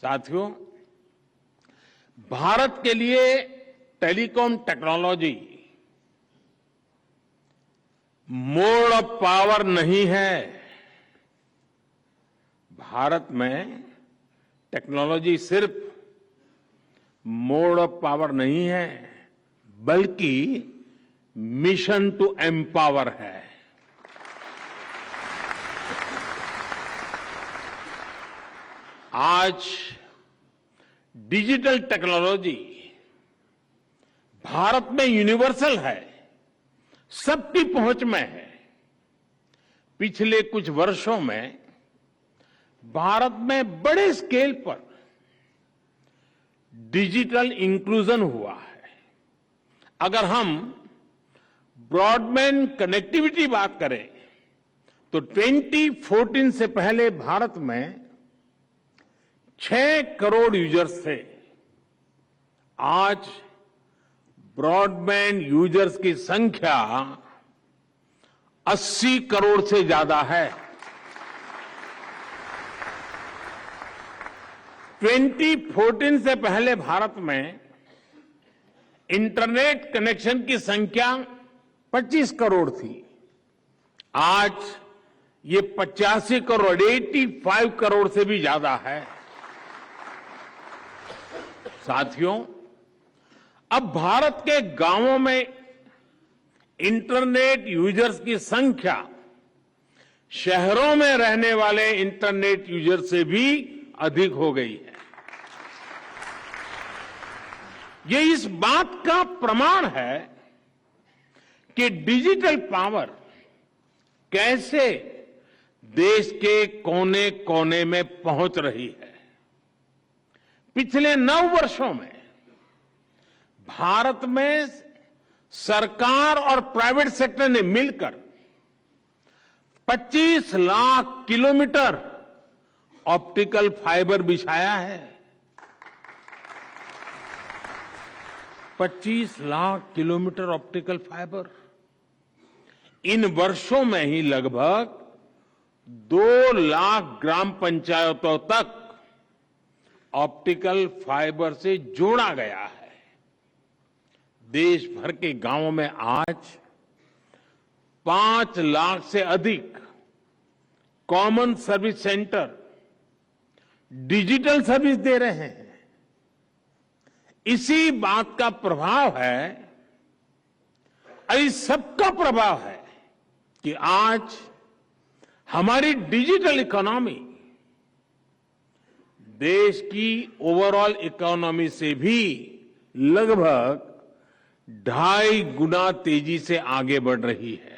साथियों, भारत के लिए telecom technology mode of power नहीं है। भारत में टेक्नोलॉजी सिर्फ मोड ऑफ पावर नहीं है, बल्कि मिशन टू एम्पावर है। आज डिजिटल टेक्नोलॉजी भारत में यूनिवर्सल है, सबकी पहुंच में है। पिछले कुछ वर्षों में भारत में बड़े स्केल पर डिजिटल इंक्लूजन हुआ है। अगर हम ब्रॉडबैंड कनेक्टिविटी बात करें तो 2014 से पहले भारत में 6 करोड़ यूजर्स थे। आज ब्रॉडबैंड यूजर्स की संख्या 80 करोड़ से ज्यादा है। 2014 से पहले भारत में इंटरनेट कनेक्शन की संख्या 25 करोड़ थी। आज ये 85 करोड़ 85 करोड़ से भी ज्यादा है। साथियों, अब भारत के गांवों में इंटरनेट यूजर्स की संख्या शहरों में रहने वाले इंटरनेट यूजर से भी अधिक हो गई है। ये इस बात का प्रमाण है कि डिजिटल पावर कैसे देश के कोने कोने में पहुंच रही है। पिछले 9 वर्षों में भारत में सरकार और प्राइवेट सेक्टर ने मिलकर 25 लाख किलोमीटर ऑप्टिकल फाइबर बिछाया है। 25 लाख किलोमीटर ऑप्टिकल फाइबर। इन वर्षों में ही लगभग 2 लाख ग्राम पंचायतों तक ऑप्टिकल फाइबर से जोड़ा गया है। देश भर के गांवों में आज 5 लाख से अधिक common service centre digital service दे रहे हैं। इसी बात का प्रभाव है, इस सबका प्रभाव है कि आज हमारी डिजिटल इकोनॉमी देश की ओवरऑल इकोनॉमी से भी लगभग 2.5 गुना तेजी से आगे बढ़ रही है।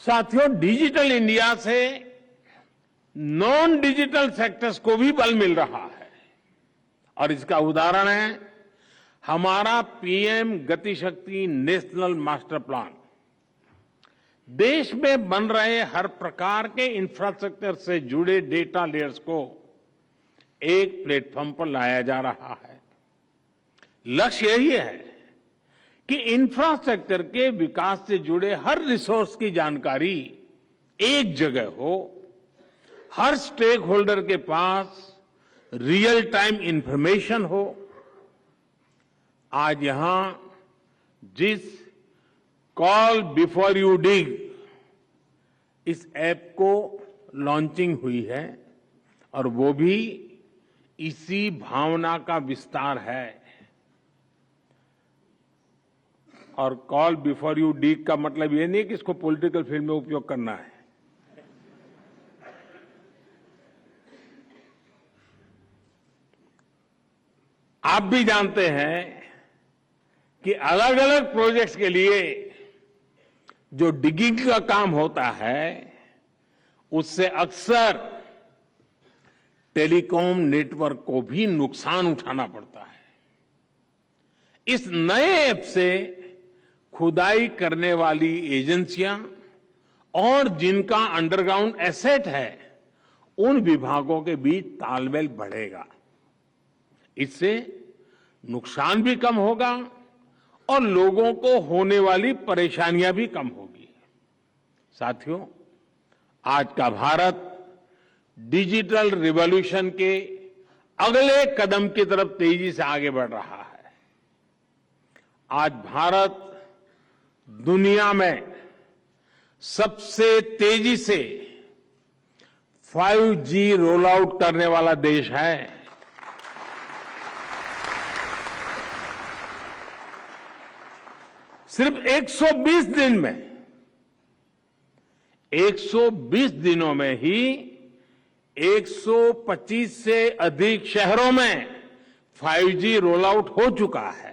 साथियों, डिजिटल इंडिया से नॉन डिजिटल सेक्टर्स को भी बल मिल रहा है और इसका उदाहरण है हमारा पीएम गति शक्ति नेशनल मास्टर प्लान। देश में बन रहे हर प्रकार के इंफ्रास्ट्रक्चर से जुड़े डेटा लेयर्स को एक प्लेटफॉर्म पर लाया जा रहा है। लक्ष्य यही है कि इंफ्रास्ट्रक्चर के विकास से जुड़े हर रिसोर्स की जानकारी एक जगह हो, हर स्टेक होल्डर के पास रियल टाइम इंफॉर्मेशन हो। आज यहां जिस कॉल बिफोर यू डिग इस ऐप को लॉन्चिंग हुई है और वो भी इसी भावना का विस्तार है। और कॉल बिफोर यू डिग का मतलब ये नहीं कि इसको पॉलिटिकल फील्ड में उपयोग करना है। आप भी जानते हैं कि अलग अलग प्रोजेक्ट्स के लिए जो डिगिंग का काम होता है उससे अक्सर टेलीकॉम नेटवर्क को भी नुकसान उठाना पड़ता है। इस नए ऐप से खुदाई करने वाली एजेंसियां और जिनका अंडरग्राउंड एसेट है उन विभागों के बीच तालमेल बढ़ेगा। इससे नुकसान भी कम होगा और लोगों को होने वाली परेशानियां भी कम होगी। साथियों, आज का भारत डिजिटल रिवॉल्यूशन के अगले कदम की तरफ तेजी से आगे बढ़ रहा है। आज भारत दुनिया में सबसे तेजी से 5G रोल आउट करने वाला देश है। सिर्फ 120 दिनों में ही 125 से अधिक शहरों में 5G रोल आउट हो चुका है।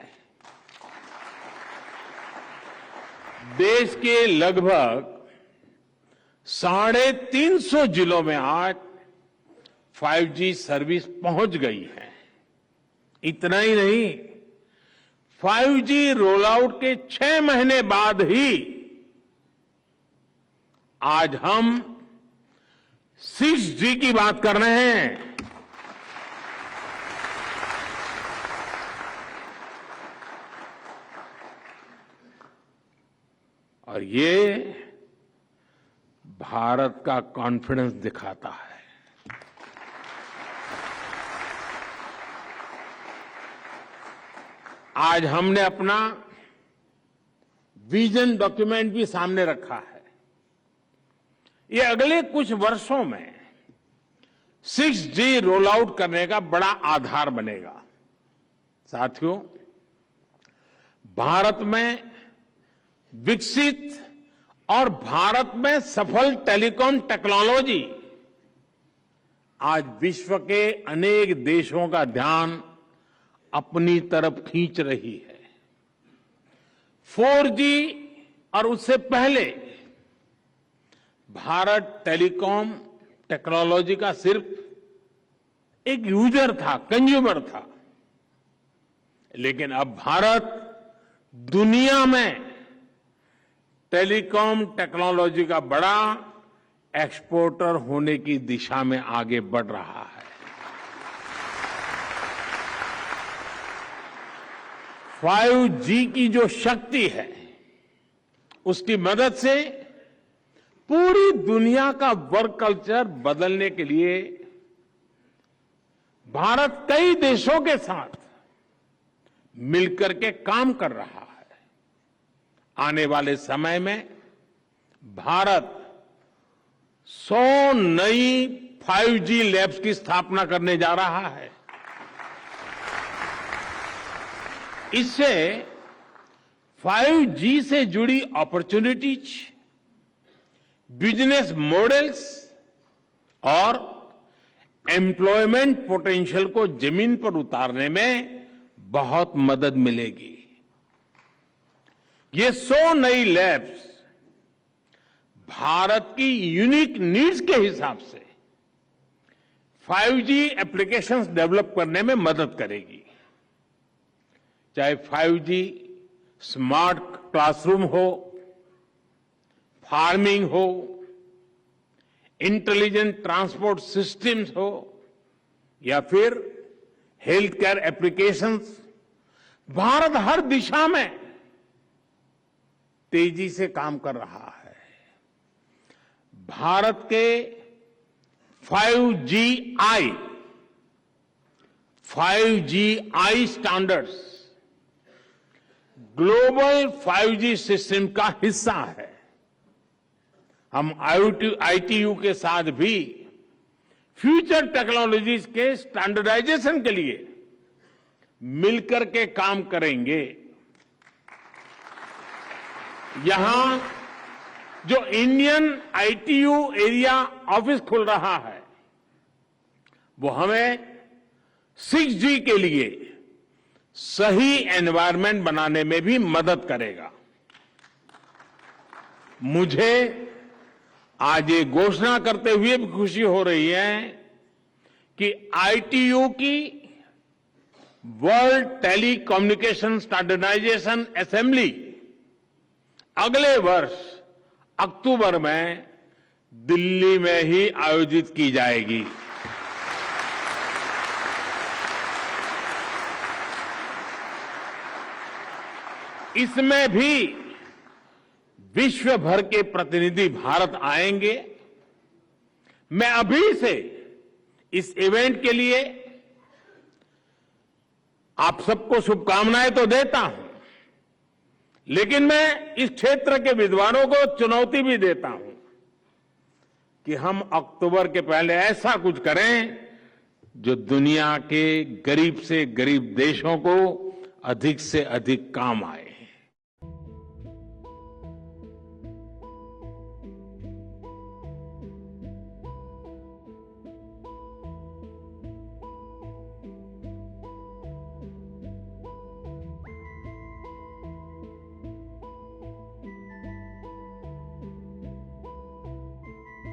देश के लगभग 350 जिलों में आज 5G सर्विस पहुंच गई है। इतना ही नहीं, 5G रोल आउट के 6 महीने बाद ही आज हम 6G की बात कर रहे हैं। और ये भारत का कॉन्फिडेंस दिखाता है। आज हमने अपना विजन डॉक्यूमेंट भी सामने रखा है। ये अगले कुछ वर्षों में 6G रोल आउट करने का बड़ा आधार बनेगा। साथियों, भारत में विकसित और भारत में सफल टेलीकॉम टेक्नोलॉजी आज विश्व के अनेक देशों का ध्यान अपनी तरफ खींच रही है। 4G और उससे पहले भारत टेलीकॉम टेक्नोलॉजी का सिर्फ एक यूजर था, कंज्यूमर था। लेकिन अब भारत दुनिया में टेलीकॉम टेक्नोलॉजी का बड़ा एक्सपोर्टर होने की दिशा में आगे बढ़ रहा है। 5G की जो शक्ति है, उसकी मदद से पूरी दुनिया का वर्क कल्चर बदलने के लिए भारत कई देशों के साथ मिलकर के काम कर रहा है। आने वाले समय में भारत 100 नई 5G लैब्स की स्थापना करने जा रहा है। इससे 5G से जुड़ी अपॉर्चुनिटीज, बिजनेस मॉडल्स और एम्प्लॉयमेंट पोटेंशियल को जमीन पर उतारने में बहुत मदद मिलेगी। ये 100 नई लैब्स भारत की यूनिक नीड्स के हिसाब से 5G एप्लीकेशंस डेवलप करने में मदद करेगी। चाहे 5G स्मार्ट क्लासरूम हो, फार्मिंग हो, इंटेलिजेंट ट्रांसपोर्ट सिस्टम्स हो या फिर हेल्थ केयर एप्लीकेशंस, भारत हर दिशा में तेजी से काम कर रहा है। भारत के 5Gi standards global 5G system का हिस्सा है। हम ITU के साथ भी फ्यूचर टेक्नोलॉजीज के स्टैंडर्डाइजेशन के लिए मिलकर के काम करेंगे। यहां जो इंडियन ITU एरिया ऑफिस खुल रहा है, वो हमें 6G के लिए सही एनवायरनमेंट बनाने में भी मदद करेगा। मुझे आज ये घोषणा करते हुए भी खुशी हो रही है कि ITU की वर्ल्ड टेलीकम्युनिकेशन स्टैंडर्डाइजेशन असेंबली अगले वर्ष अक्टूबर में दिल्ली में ही आयोजित की जाएगी। इसमें भी विश्व भर के प्रतिनिधि भारत आएंगे मैं अभी से इस इवेंट के लिए आप सबको शुभकामनाएं तो देता हूं, लेकिन मैं इस क्षेत्र के विद्वानों को चुनौती भी देता हूं कि हम अक्टूबर के पहले ऐसा कुछ करें जो दुनिया के गरीब से गरीब देशों को अधिक से अधिक काम आए।